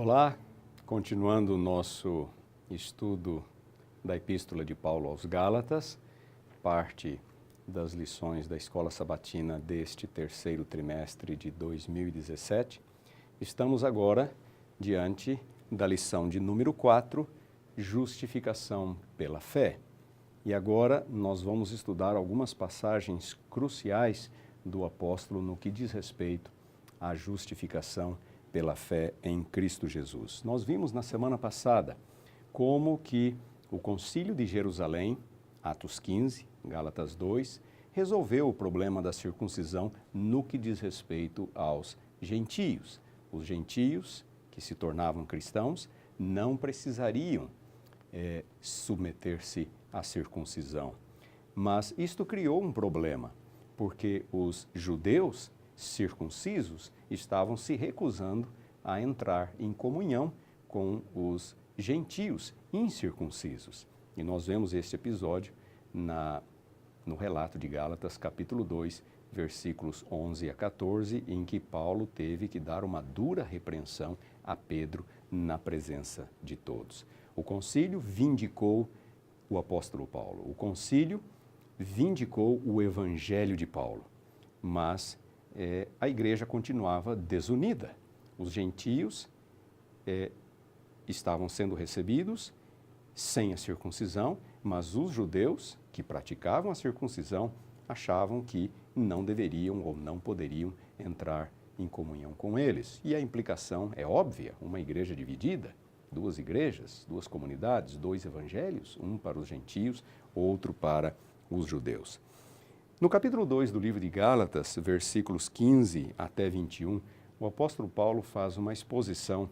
Olá, continuando o nosso estudo da Epístola de Paulo aos Gálatas, parte das lições da Escola Sabatina deste terceiro trimestre de 2017. Estamos agora diante da lição de número 4, Justificação pela Fé. E agora nós vamos estudar algumas passagens cruciais do apóstolo no que diz respeito à justificação pela fé em Cristo Jesus. Nós vimos na semana passada como que o Concílio de Jerusalém, Atos 15, Gálatas 2, resolveu o problema da circuncisão no que diz respeito aos gentios. Os gentios que se tornavam cristãos não precisariam submeter-se à circuncisão. Mas isto criou um problema, porque os judeus circuncisos estavam se recusando a entrar em comunhão com os gentios incircuncisos. E nós vemos este episódio no relato de Gálatas, capítulo 2, versículos 11 a 14, em que Paulo teve que dar uma dura repreensão a Pedro na presença de todos. O concílio vindicou o apóstolo Paulo. O concílio vindicou o evangelho de Paulo, mas a igreja continuava desunida. Os gentios estavam sendo recebidos sem a circuncisão, mas os judeus que praticavam a circuncisão achavam que não deveriam ou não poderiam entrar em comunhão com eles. E a implicação é óbvia, uma igreja dividida, duas igrejas, duas comunidades, dois evangelhos, um para os gentios, outro para os judeus. No capítulo 2 do livro de Gálatas, versículos 15 até 21, o apóstolo Paulo faz uma exposição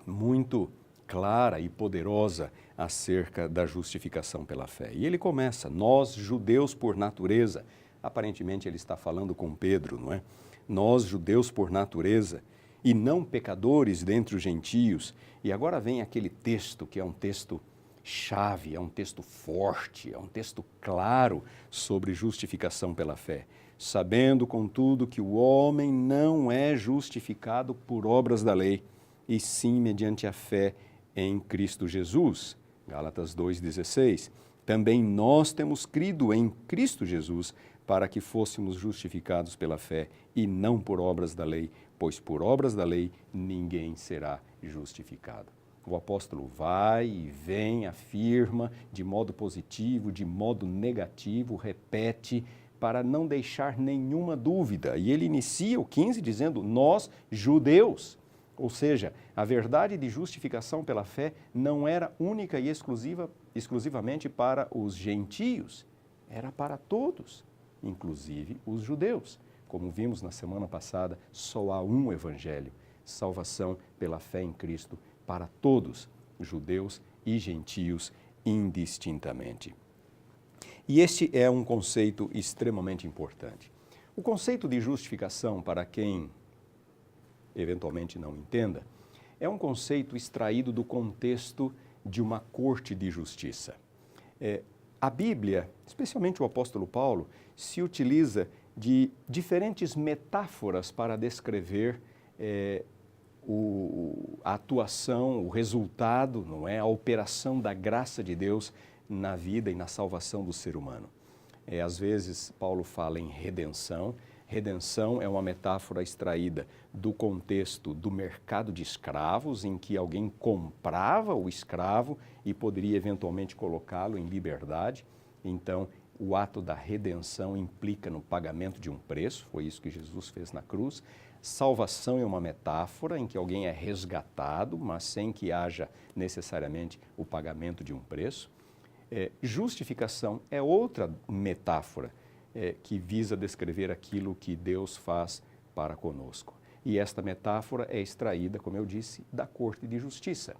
muito clara e poderosa acerca da justificação pela fé. E ele começa: nós, judeus por natureza, aparentemente ele está falando com Pedro, não é? Nós, judeus por natureza, e não pecadores dentre os gentios. E agora vem aquele texto que é um texto chave, é um texto forte, é um texto claro sobre justificação pela fé. Sabendo, contudo, que o homem não é justificado por obras da lei, e sim mediante a fé em Cristo Jesus. Gálatas 2,16. Também nós temos crido em Cristo Jesus para que fôssemos justificados pela fé e não por obras da lei, pois por obras da lei ninguém será justificado. O apóstolo vai e vem, afirma de modo positivo, de modo negativo, repete para não deixar nenhuma dúvida. E ele inicia o 15 dizendo: nós, judeus. Ou seja, a verdade de justificação pela fé não era única e exclusivamente para os gentios, era para todos, inclusive os judeus. Como vimos na semana passada, só há um evangelho, salvação pela fé em Cristo para todos, judeus e gentios indistintamente. E este é um conceito extremamente importante. O conceito de justificação, para quem eventualmente não entenda, é um conceito extraído do contexto de uma corte de justiça. A Bíblia, especialmente o apóstolo Paulo, se utiliza de diferentes metáforas para descrever a atuação, o resultado, não é? A operação da graça de Deus na vida e na salvação do ser humano. Às vezes, Paulo fala em redenção. Redenção é uma metáfora extraída do contexto do mercado de escravos, em que alguém comprava o escravo e poderia eventualmente colocá-lo em liberdade. Então, o ato da redenção implica no pagamento de um preço, foi isso que Jesus fez na cruz. Salvação é uma metáfora em que alguém é resgatado, mas sem que haja necessariamente o pagamento de um preço. Justificação é outra metáfora que visa descrever aquilo que Deus faz para conosco. E esta metáfora é extraída, como eu disse, da corte de justiça.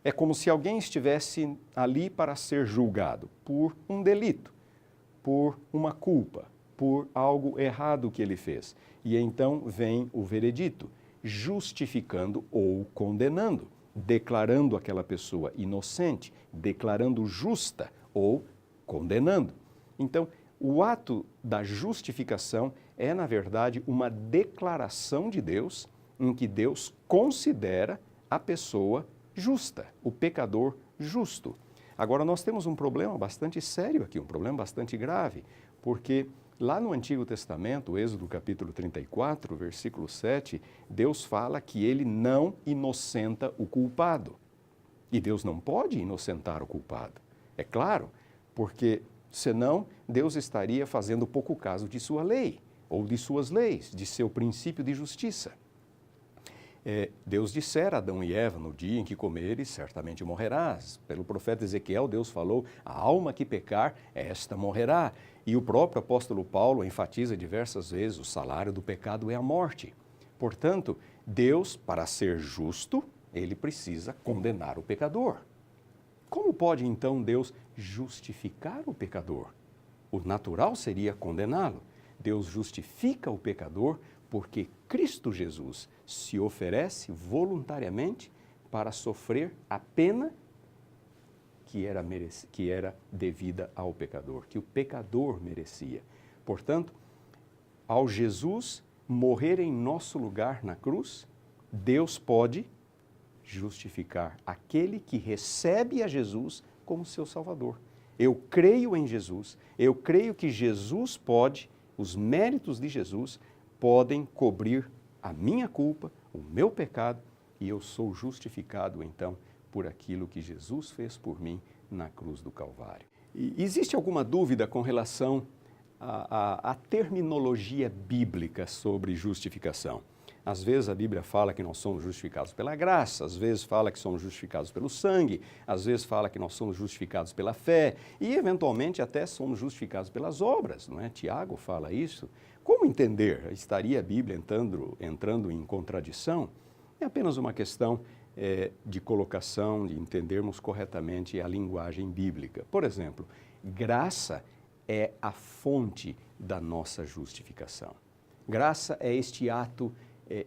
É como se alguém estivesse ali para ser julgado por um delito, por uma culpa, por algo errado que ele fez. E então vem o veredito, justificando ou condenando, declarando aquela pessoa inocente, declarando justa ou condenando. Então, o ato da justificação é, na verdade, uma declaração de Deus em que Deus considera a pessoa justa, o pecador justo. Agora, nós temos um problema bastante sério aqui, um problema bastante grave, porque lá no Antigo Testamento, Êxodo capítulo 34, versículo 7, Deus fala que ele não inocenta o culpado. E Deus não pode inocentar o culpado. É claro, porque senão Deus estaria fazendo pouco caso de sua lei, ou de suas leis, de seu princípio de justiça. Deus dissera a Adão e Eva, no dia em que comeres, certamente morrerás. Pelo profeta Ezequiel, Deus falou, a alma que pecar, esta morrerá. E o próprio apóstolo Paulo enfatiza diversas vezes, o salário do pecado é a morte. Portanto, Deus, para ser justo, ele precisa condenar o pecador. Como pode então Deus justificar o pecador? O natural seria condená-lo. Deus justifica o pecador porque Cristo Jesus se oferece voluntariamente para sofrer a pena que era devida ao pecador, que o pecador merecia. Portanto, ao Jesus morrer em nosso lugar na cruz, Deus pode justificar aquele que recebe a Jesus como seu Salvador. Eu creio em Jesus, eu creio que Jesus pode, os méritos de Jesus podem cobrir a minha culpa, o meu pecado, e eu sou justificado então por aquilo que Jesus fez por mim na cruz do Calvário. E existe alguma dúvida com relação à terminologia bíblica sobre justificação? Às vezes a Bíblia fala que nós somos justificados pela graça, às vezes fala que somos justificados pelo sangue, às vezes fala que nós somos justificados pela fé e, eventualmente, até somos justificados pelas obras, não é? Tiago fala isso. Como entender? Estaria a Bíblia entrando em contradição? É apenas uma questão de colocação, de entendermos corretamente a linguagem bíblica. Por exemplo, graça é a fonte da nossa justificação. Graça é este ato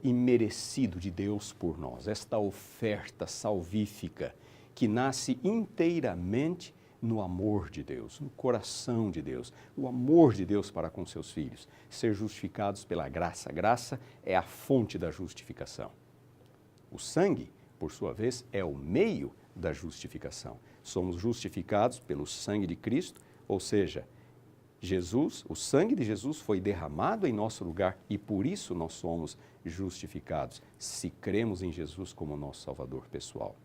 imerecido de Deus por nós, esta oferta salvífica que nasce inteiramente no amor de Deus, no coração de Deus, o amor de Deus para com seus filhos, ser justificados pela graça. Graça é a fonte da justificação. O sangue, por sua vez, é o meio da justificação. Somos justificados pelo sangue de Cristo, ou seja, Jesus, o sangue de Jesus foi derramado em nosso lugar e por isso nós somos justificados, se cremos em Jesus como nosso Salvador pessoal.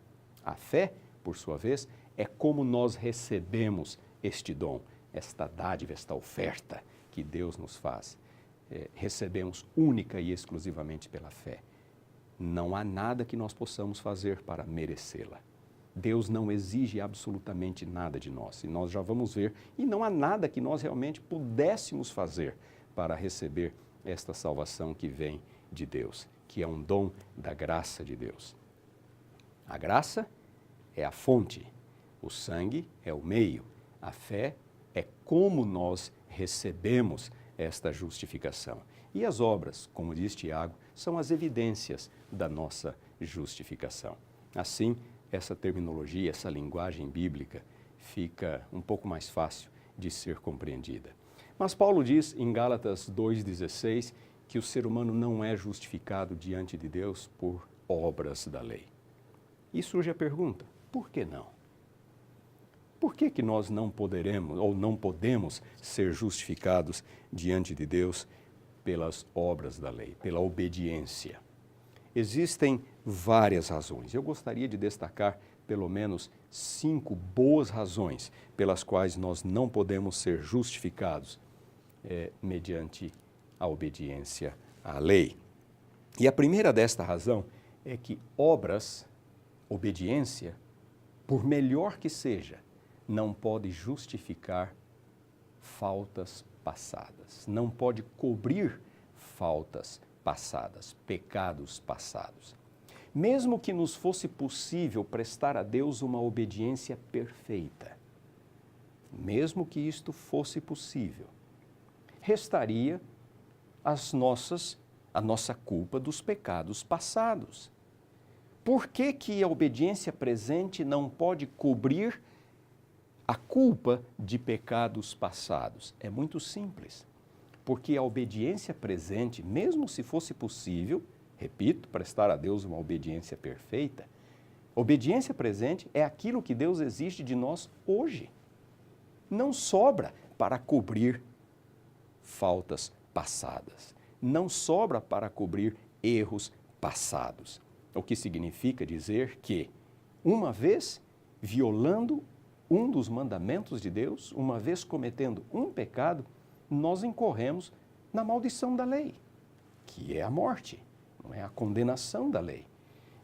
A fé, por sua vez, é como nós recebemos este dom, esta dádiva, esta oferta que Deus nos faz. Recebemos única e exclusivamente pela fé. Não há nada que nós possamos fazer para merecê-la. Deus não exige absolutamente nada de nós, e nós já vamos ver, e não há nada que nós realmente pudéssemos fazer para receber esta salvação que vem de Deus, que é um dom da graça de Deus. A graça é a fonte, o sangue é o meio, a fé é como nós recebemos esta justificação. E as obras, como diz Tiago, são as evidências da nossa justificação. Assim, essa terminologia, essa linguagem bíblica fica um pouco mais fácil de ser compreendida. Mas Paulo diz em Gálatas 2,16 que o ser humano não é justificado diante de Deus por obras da lei. E surge a pergunta, por que não? Por que nós não poderemos ou não podemos ser justificados diante de Deus pelas obras da lei, pela obediência? Existem várias razões. Eu gostaria de destacar pelo menos 5 boas razões pelas quais nós não podemos ser justificados mediante a obediência à lei. E a primeira desta razão é que obras, obediência, por melhor que seja, não pode justificar faltas passadas, não pode cobrir faltas passadas, pecados passados. Mesmo que nos fosse possível prestar a Deus uma obediência perfeita, mesmo que isto fosse possível, restaria a nossa culpa dos pecados passados. Por que que a obediência presente não pode cobrir a culpa de pecados passados? É muito simples. Porque a obediência presente, mesmo se fosse possível, repito, prestar a Deus uma obediência perfeita, Obediência presente é aquilo que Deus exige de nós hoje. Não sobra para cobrir faltas passadas. Não sobra para cobrir erros passados. O que significa dizer que, uma vez violando um dos mandamentos de Deus, uma vez cometendo um pecado, nós incorremos na maldição da lei, que é a morte, não é a condenação da lei.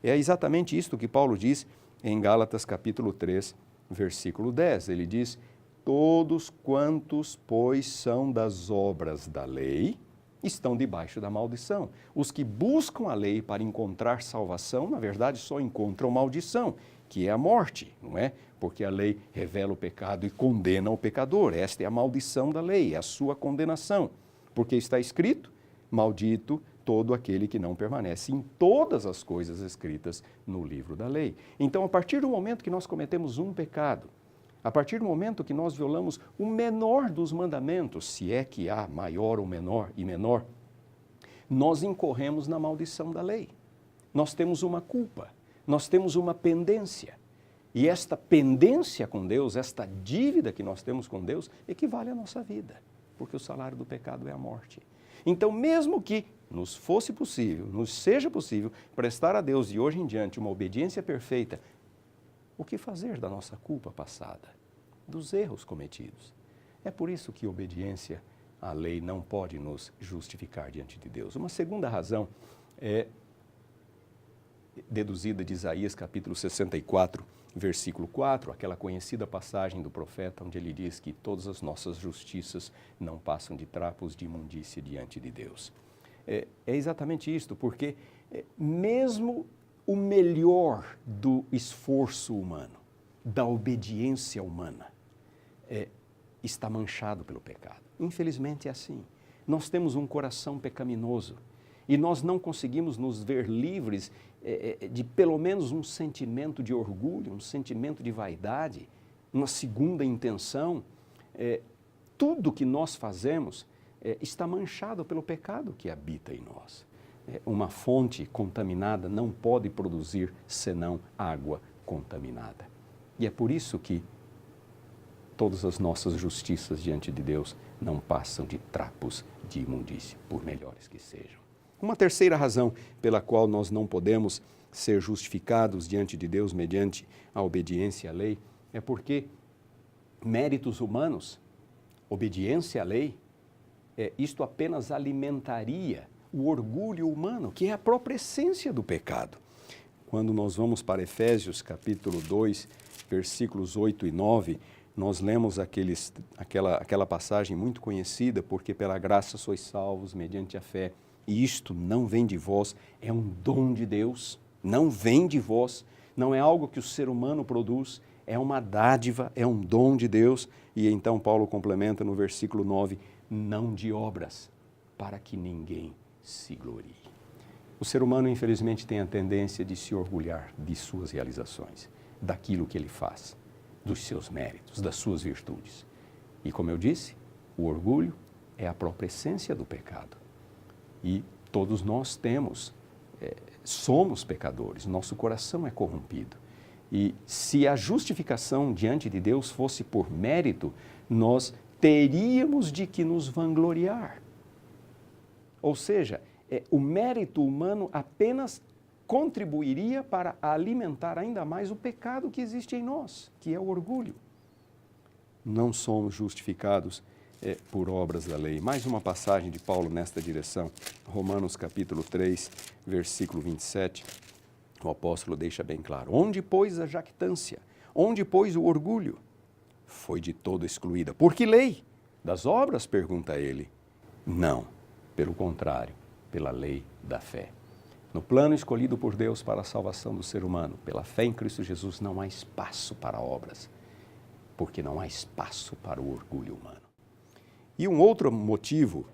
É exatamente isto que Paulo diz em Gálatas capítulo 3, versículo 10. Ele diz: todos quantos, pois, são das obras da lei, estão debaixo da maldição. Os que buscam a lei para encontrar salvação, na verdade, só encontram maldição, que é a morte, não é? Porque a lei revela o pecado e condena o pecador. Esta é a maldição da lei, é a sua condenação. Porque está escrito: maldito todo aquele que não permanece em todas as coisas escritas no livro da lei. Então, a partir do momento que nós cometemos um pecado, a partir do momento que nós violamos o menor dos mandamentos, se é que há maior ou menor e menor, nós incorremos na maldição da lei. Nós temos uma culpa, nós temos uma pendência. E esta pendência com Deus, esta dívida que nós temos com Deus, equivale à nossa vida, porque o salário do pecado é a morte. Então, mesmo que nos fosse possível, nos seja possível prestar a Deus de hoje em diante uma obediência perfeita, o que fazer da nossa culpa passada, dos erros cometidos? É por isso que obediência à lei não pode nos justificar diante de Deus. Uma segunda razão é deduzida de Isaías capítulo 64, versículo 4, aquela conhecida passagem do profeta onde ele diz que todas as nossas justiças não passam de trapos de imundícia diante de Deus. É exatamente isto, porque mesmo o melhor do esforço humano, da obediência humana, está manchado pelo pecado. Infelizmente é assim. Nós temos um coração pecaminoso e nós não conseguimos nos ver livres de pelo menos um sentimento de orgulho, um sentimento de vaidade, uma segunda intenção. Tudo que nós fazemos está manchado pelo pecado que habita em nós. Uma fonte contaminada não pode produzir senão água contaminada. E é por isso que todas as nossas justiças diante de Deus não passam de trapos de imundícia, por melhores que sejam. Uma terceira razão pela qual nós não podemos ser justificados diante de Deus mediante a obediência à lei é porque méritos humanos, obediência à lei, isto apenas alimentaria o orgulho humano, que é a própria essência do pecado. Quando nós vamos para Efésios capítulo 2, versículos 8 e 9, nós lemos aquela passagem muito conhecida: porque pela graça sois salvos mediante a fé, e isto não vem de vós, é um dom de Deus, não vem de vós, não é algo que o ser humano produz, é uma dádiva, é um dom de Deus. E então Paulo complementa no versículo 9, não de obras, para que ninguém se glorie. O ser humano, infelizmente, tem a tendência de se orgulhar de suas realizações, daquilo que ele faz, dos seus méritos, das suas virtudes. E como eu disse, o orgulho é a própria essência do pecado. E todos nós somos pecadores, nosso coração é corrompido. E se a justificação diante de Deus fosse por mérito, nós teríamos de que nos vangloriar. Ou seja, o mérito humano apenas contribuiria para alimentar ainda mais o pecado que existe em nós, que é o orgulho. Não somos justificados por obras da lei. Mais uma passagem de Paulo nesta direção, Romanos capítulo 3, versículo 27, o apóstolo deixa bem claro: onde, pois, a jactância? Onde, pois, o orgulho? Foi de todo excluída. Por que lei? Das obras? Pergunta ele. Não, pelo contrário, pela lei da fé. No plano escolhido por Deus para a salvação do ser humano, pela fé em Cristo Jesus, não há espaço para obras, porque não há espaço para o orgulho humano. E um outro motivo,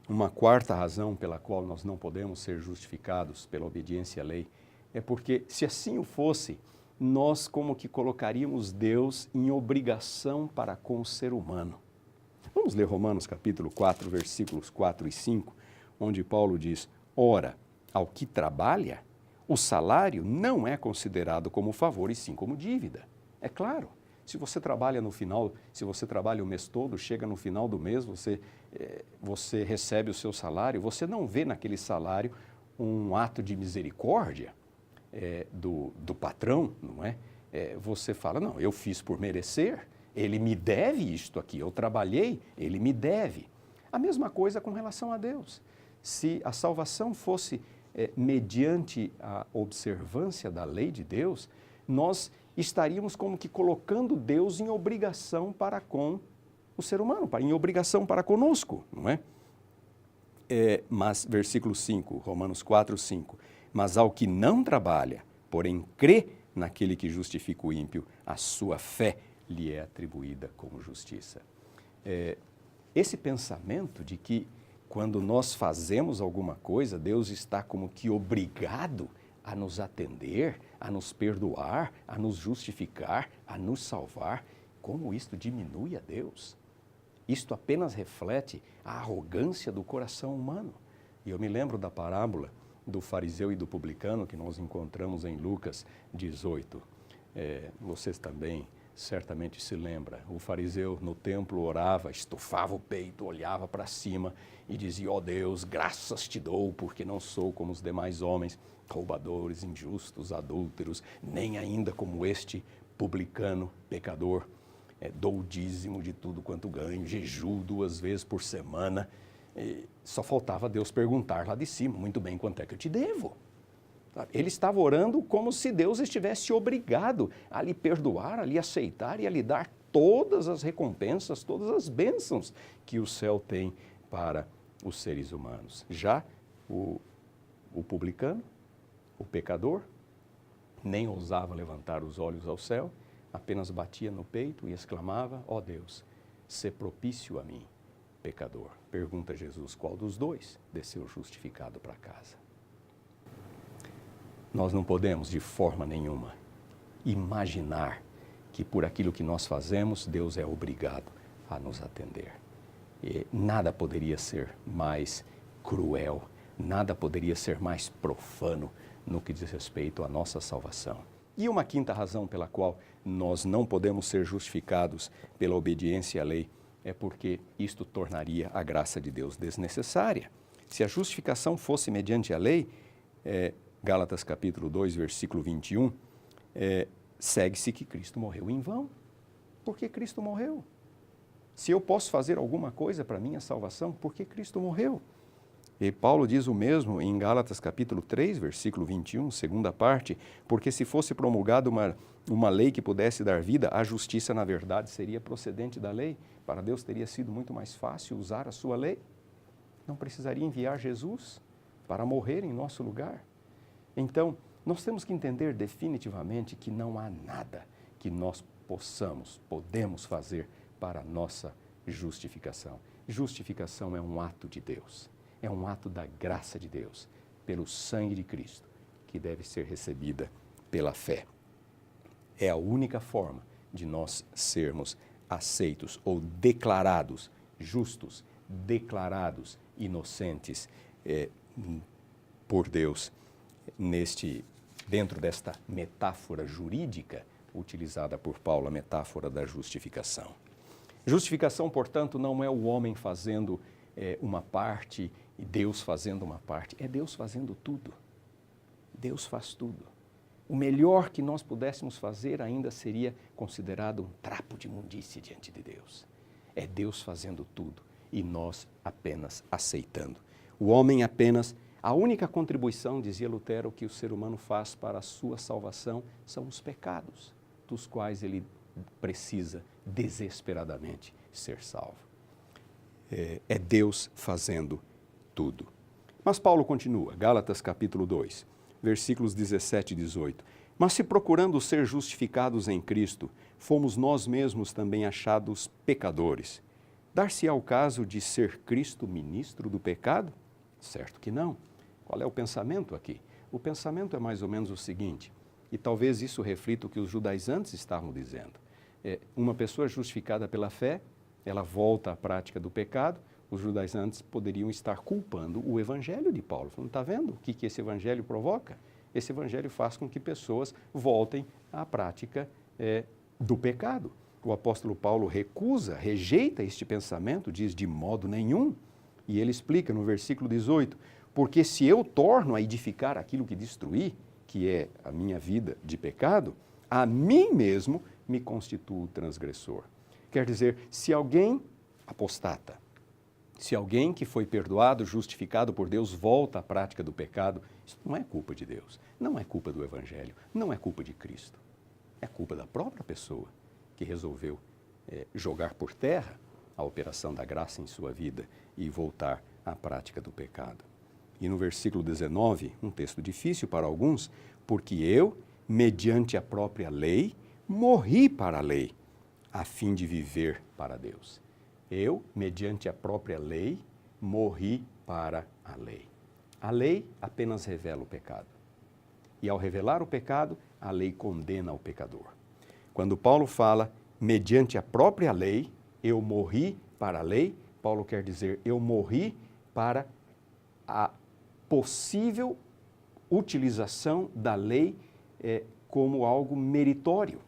uma quarta razão pela qual nós não podemos ser justificados pela obediência à lei, é porque, se assim o fosse, nós como que colocaríamos Deus em obrigação para com o ser humano. Vamos ler Romanos capítulo 4, versículos 4 e 5, onde Paulo diz: ora, ao que trabalha, O salário não é considerado como favor e sim como dívida. É claro, se você trabalha no final, se você trabalha o mês todo, chega no final do mês, você recebe o seu salário, você não vê naquele salário um ato de misericórdia do patrão, não é? Você fala, não, eu fiz por merecer, ele me deve isto aqui, eu trabalhei, ele me deve. A mesma coisa com relação a Deus. Se a salvação fosse mediante a observância da lei de Deus, nós estaríamos como que colocando Deus em obrigação para com o ser humano, em obrigação para conosco, não é? Mas, versículo 5, Romanos 4, 5, mas ao que não trabalha, porém crê naquele que justifica o ímpio, a sua fé lhe é atribuída como justiça. Esse pensamento de que quando nós fazemos alguma coisa, Deus está como que obrigado a nos atender, a nos perdoar, a nos justificar, a nos salvar, como isto diminui a Deus? Isto apenas reflete a arrogância do coração humano. E eu me lembro da parábola do fariseu e do publicano que nós encontramos em Lucas 18. Vocês também certamente se lembram. O fariseu no templo orava, estufava o peito, olhava para cima e dizia, ó Deus, graças te dou, porque não sou como os demais homens, roubadores, injustos, adúlteros, nem ainda como este publicano, pecador. Dou o dízimo de tudo quanto ganho, jejuo 2 vezes por semana. Só faltava Deus perguntar lá de cima, muito bem, quanto é que eu te devo? Ele estava orando como se Deus estivesse obrigado a lhe perdoar, a lhe aceitar e a lhe dar todas as recompensas, todas as bênçãos que o céu tem para os seres humanos. Já o publicano, o pecador, nem ousava levantar os olhos ao céu, apenas batia no peito e exclamava, ó Deus, sê propício a mim, pecador. Pergunta Jesus, qual dos dois desceu justificado para casa? Nós não podemos, de forma nenhuma, imaginar que por aquilo que nós fazemos, Deus é obrigado a nos atender. E nada poderia ser mais cruel, nada poderia ser mais profano no que diz respeito à nossa salvação. E uma quinta razão pela qual nós não podemos ser justificados pela obediência à lei é porque isto tornaria a graça de Deus desnecessária. Se a justificação fosse mediante a lei, Gálatas capítulo 2, versículo 21, segue-se que Cristo morreu em vão. Por que Cristo morreu? Se eu posso fazer alguma coisa para a minha salvação, por que Cristo morreu? E Paulo diz o mesmo em Gálatas capítulo 3, versículo 21, segunda parte, porque se fosse promulgada uma lei que pudesse dar vida, a justiça, na verdade, seria procedente da lei. Para Deus teria sido muito mais fácil usar a sua lei. Não precisaria enviar Jesus para morrer em nosso lugar. Então, nós temos que entender definitivamente que não há nada que nós podemos fazer para a nossa justificação. Justificação é um ato de Deus. É um ato da graça de Deus, pelo sangue de Cristo, que deve ser recebida pela fé. É a única forma de nós sermos aceitos ou declarados justos, declarados inocentes por Deus, dentro desta metáfora jurídica utilizada por Paulo, a metáfora da justificação. Justificação, portanto, não é o homem fazendo uma parte e Deus fazendo uma parte. É Deus fazendo tudo. Deus faz tudo. O melhor que nós pudéssemos fazer ainda seria considerado um trapo de imundície diante de Deus. É Deus fazendo tudo e nós apenas aceitando. O homem apenas, a única contribuição, dizia Lutero, que o ser humano faz para a sua salvação são os pecados, dos quais ele precisa desesperadamente ser salvo. É Deus fazendo tudo. Mas Paulo continua, Gálatas capítulo 2, versículos 17 e 18. Mas se procurando ser justificados em Cristo, fomos nós mesmos também achados pecadores, dar-se-á o caso de ser Cristo ministro do pecado? Certo que não. Qual é o pensamento aqui? O pensamento é mais ou menos o seguinte, e talvez isso reflita o que os judaizantes estavam dizendo. Uma pessoa justificada pela fé, ela volta à prática do pecado, os judaizantes poderiam estar culpando o evangelho de Paulo. Não está vendo o que esse evangelho provoca? Esse evangelho faz com que pessoas voltem à prática do pecado. O apóstolo Paulo rejeita este pensamento, diz de modo nenhum. E ele explica no versículo 18, porque se eu torno a edificar aquilo que destruí, que é a minha vida de pecado, a mim mesmo me constituo transgressor. Quer dizer, se alguém apostata, se alguém que foi perdoado, justificado por Deus, volta à prática do pecado, isso não é culpa de Deus, não é culpa do Evangelho, não é culpa de Cristo. É culpa da própria pessoa que resolveu jogar por terra a operação da graça em sua vida e voltar à prática do pecado. E no versículo 19, um texto difícil para alguns, porque eu, mediante a própria lei, morri para a lei, a fim de viver para Deus. Eu, mediante a própria lei, morri para a lei. A lei apenas revela o pecado. E ao revelar o pecado, a lei condena o pecador. Quando Paulo fala, mediante a própria lei, eu morri para a lei, Paulo quer dizer, eu morri para a possível utilização da lei como algo meritório.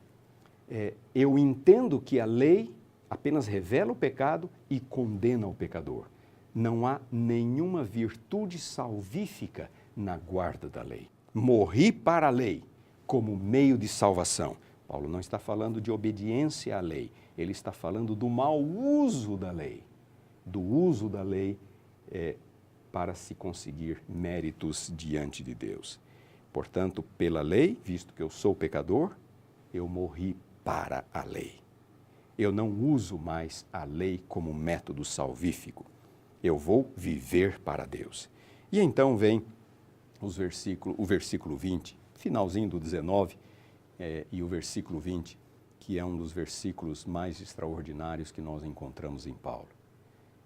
Eu entendo que a lei apenas revela o pecado e condena o pecador. Não há nenhuma virtude salvífica na guarda da lei. Morri para a lei como meio de salvação. Paulo não está falando de obediência à lei, ele está falando do mau uso da lei, do uso da lei para se conseguir méritos diante de Deus. Portanto, pela lei, visto que eu sou pecador, eu morri para a lei. Eu não uso mais a lei como método salvífico. Eu vou viver para Deus. E então vem o versículo 20, finalzinho do 19, e o versículo 20, que é um dos versículos mais extraordinários que nós encontramos em Paulo.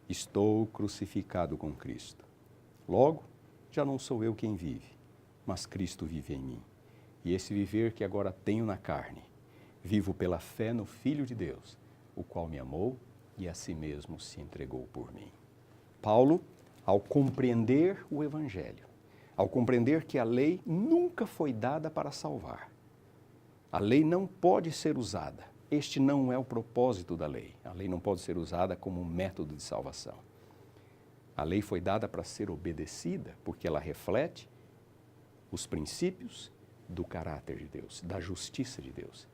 Estou crucificado com Cristo. Logo, já não sou eu quem vive, mas Cristo vive em mim. E esse viver que agora tenho na carne, vivo pela fé no Filho de Deus, o qual me amou e a si mesmo se entregou por mim. Paulo, ao compreender o Evangelho, ao compreender que a lei nunca foi dada para salvar, a lei não pode ser usada, este não é o propósito da lei, a lei não pode ser usada como um método de salvação. A lei foi dada para ser obedecida, porque ela reflete os princípios do caráter de Deus, da justiça de Deus,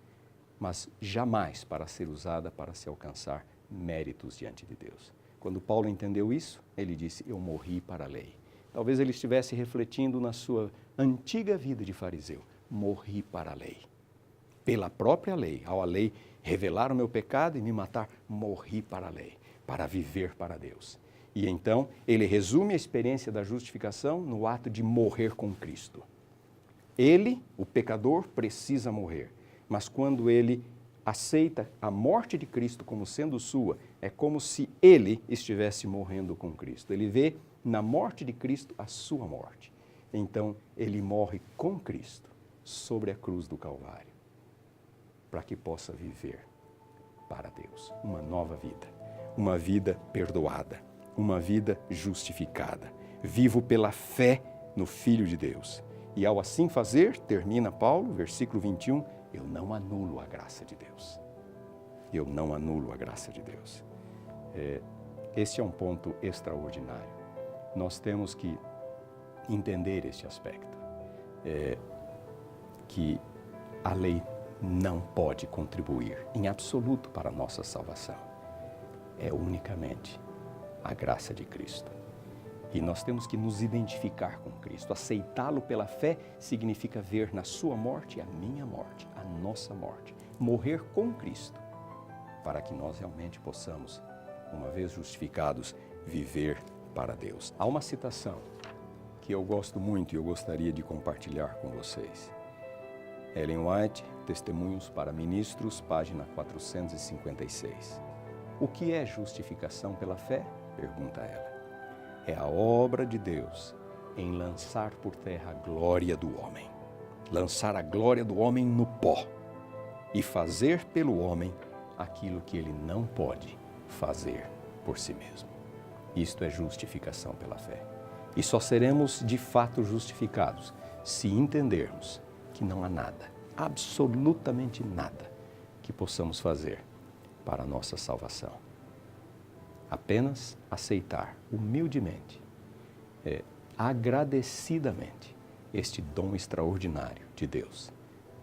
mas jamais para ser usada para se alcançar méritos diante de Deus. Quando Paulo entendeu isso, ele disse, eu morri para a lei. Talvez ele estivesse refletindo na sua antiga vida de fariseu, morri para a lei. Pela própria lei, ao a lei revelar o meu pecado e me matar, morri para a lei, para viver para Deus. E então, ele resume a experiência da justificação no ato de morrer com Cristo. Ele, o pecador, precisa morrer, mas quando ele aceita a morte de Cristo como sendo sua, é como se ele estivesse morrendo com Cristo. Ele vê na morte de Cristo a sua morte. Então, ele morre com Cristo sobre a cruz do Calvário, para que possa viver para Deus uma nova vida, uma vida perdoada, uma vida justificada. Vivo pela fé no Filho de Deus. E ao assim fazer, termina Paulo, versículo 21, eu não anulo a graça de Deus. Eu não anulo a graça de Deus. Este é um ponto extraordinário. Nós temos que entender este aspecto. Que a lei não pode contribuir em absoluto para a nossa salvação. É unicamente a graça de Cristo. E nós temos que nos identificar com Cristo. Aceitá-lo pela fé significa ver na sua morte a minha morte, a nossa morte. Morrer com Cristo, para que nós realmente possamos, uma vez justificados, viver para Deus. Há uma citação que eu gosto muito e eu gostaria de compartilhar com vocês. Ellen White, Testemunhos para Ministros, página 456. O que é justificação pela fé? Pergunta ela. É a obra de Deus em lançar por terra a glória do homem. Lançar a glória do homem no pó e fazer pelo homem aquilo que ele não pode fazer por si mesmo. Isto é justificação pela fé. E só seremos de fato justificados se entendermos que não há nada, absolutamente nada, que possamos fazer para a nossa salvação. Apenas aceitar humildemente, agradecidamente, este dom extraordinário de Deus,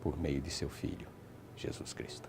por meio de seu Filho, Jesus Cristo.